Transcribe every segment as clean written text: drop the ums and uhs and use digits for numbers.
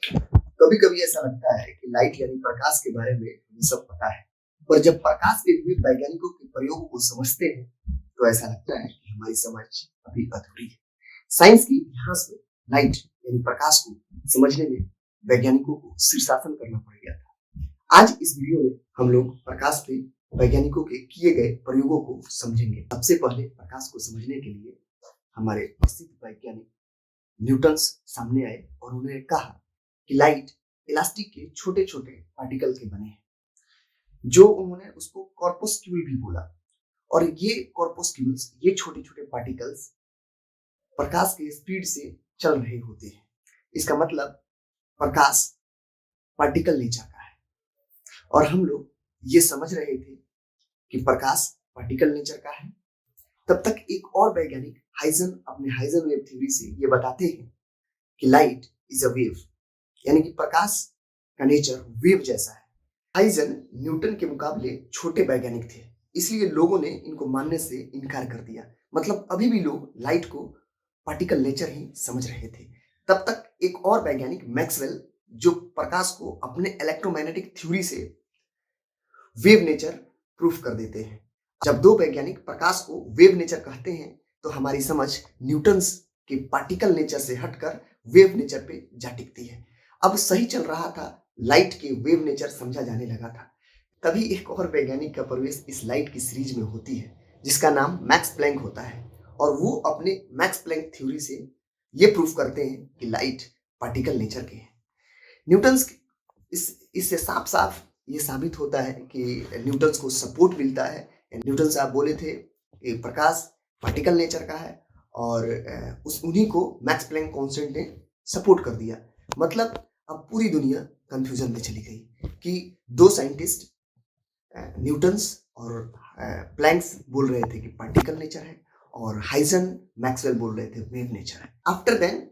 कभी कभी ऐसा लगता है कि लाइट यानी प्रकाश के बारे में हमें सब पता है, पर जब प्रकाश के विविध वैज्ञानिकों के प्रयोगों को समझते हैं तो ऐसा लगता है कि हमारी समझ अभी अधूरी है। साइंस के इतिहास में लाइट यानी प्रकाश को समझने में वैज्ञानिकों को शीर्षासन करना पड़ गया था। आज इस वीडियो में हम लोग प्रकाश पे वैज्ञानिकों के किए गए प्रयोगों को समझेंगे। सबसे पहले प्रकाश को समझने के लिए हमारे प्रसिद्ध वैज्ञानिक न्यूटन सामने आए और उन्होंने कहा कि लाइट इलास्टिक के छोटे छोटे पार्टिकल के बने हैं, जो उन्होंने उसको कॉर्पस्क्यूल भी बोला। और ये कॉर्पस्क्यूल्स, ये छोटे छोटे पार्टिकल्स प्रकाश के स्पीड से चल रहे होते हैं। इसका मतलब प्रकाश पार्टिकल नेचर का है। और हम लोग ये समझ रहे थे कि प्रकाश पार्टिकल नेचर का है। तब तक एक और वैज्ञानिक हाइजन अपने हाइजन वेव थ्योरी से ये बताते हैं कि लाइट इज अ वेव, यानी कि प्रकाश का नेचर वेव जैसा है। हाइजन न्यूटन के मुकाबले छोटे वैज्ञानिक थे, इसलिए लोगों ने इनको मानने से इनकार कर दिया। मतलब अभी भी लोग लाइट को पार्टिकल नेचर ही समझ रहे थे। तब तक एक और वैज्ञानिक मैक्सवेल, जो प्रकाश को अपने इलेक्ट्रोमैग्नेटिक थ्योरी से वेव नेचर प्रूफ कर देते हैं। जब दो वैज्ञानिक प्रकाश को वेव नेचर कहते हैं तो हमारी समझ न्यूटन के पार्टिकल नेचर से हटकर वेव नेचर पे जा टिकती है। अब सही चल रहा था, लाइट के वेव नेचर समझा जाने लगा था। तभी एक और वैज्ञानिक का प्रवेश इस लाइट की सीरीज में होती है, जिसका नाम मैक्स प्लैंक होता है। और वो अपने मैक्स प्लैंक थ्योरी से ये प्रूफ करते हैं कि लाइट पार्टिकल नेचर के हैं। न्यूटन इससे साफ साफ ये साबित होता है कि न्यूटन को सपोर्ट मिलता है। न्यूटन साहब बोले थे कि प्रकाश पार्टिकल नेचर का है, और उन्हीं को मैक्स प्लैंक कांस्टेंट ने सपोर्ट कर दिया। मतलब अब पूरी दुनिया कंफ्यूजन में चली गई कि दो साइंटिस्ट न्यूटन और प्लैंक्स बोल रहे थे कि पार्टिकल नेचर है, और हाइजन मैक्सवेल बोल रहे थे वेव नेचर है। आफ्टर देन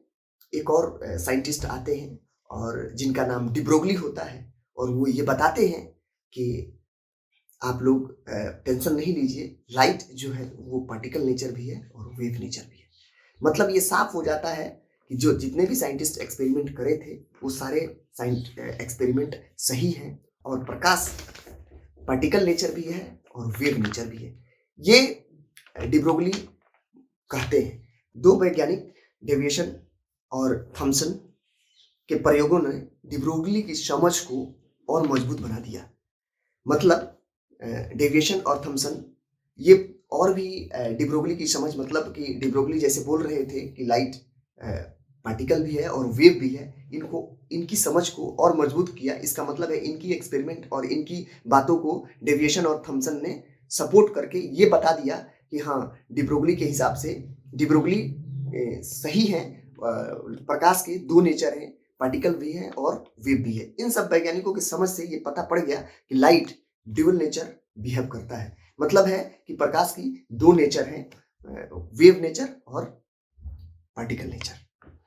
एक और साइंटिस्ट आते हैं और जिनका नाम डी ब्रोगली होता है, और वो ये बताते हैं कि आप लोग टेंशन नहीं लीजिए, लाइट जो है वो पार्टिकल नेचर भी है और वेव नेचर भी है। मतलब ये साफ हो जाता है कि जो जितने भी साइंटिस्ट एक्सपेरिमेंट करे थे वो सारे एक्सपेरिमेंट सही हैं, और प्रकाश पार्टिकल नेचर भी है और वेव नेचर भी है। ये डी ब्रोगली कहते हैं। दो वैज्ञानिक डेविएशन और थॉमसन के प्रयोगों ने डी ब्रोगली की समझ को और मजबूत बना दिया। मतलब डेविएशन और थॉमसन ये और भी डी ब्रोगली की समझ, मतलब कि डी ब्रोगली जैसे बोल रहे थे कि लाइट पार्टिकल भी है और वेव भी है, इनकी समझ को और मजबूत किया। इसका मतलब है इनकी एक्सपेरिमेंट और इनकी बातों को डेविएशन और थॉमसन ने सपोर्ट करके ये बता दिया कि हाँ, डी ब्रोगली के हिसाब से डी ब्रोगली सही है। प्रकाश के दो नेचर हैं, पार्टिकल भी है और वेव भी है। इन सब वैज्ञानिकों की समझ से ये पता पड़ गया कि लाइट ड्यूअल नेचर बिहेव करता है। मतलब है कि प्रकाश की दो नेचर हैं, वेव नेचर और पार्टिकल नेचर।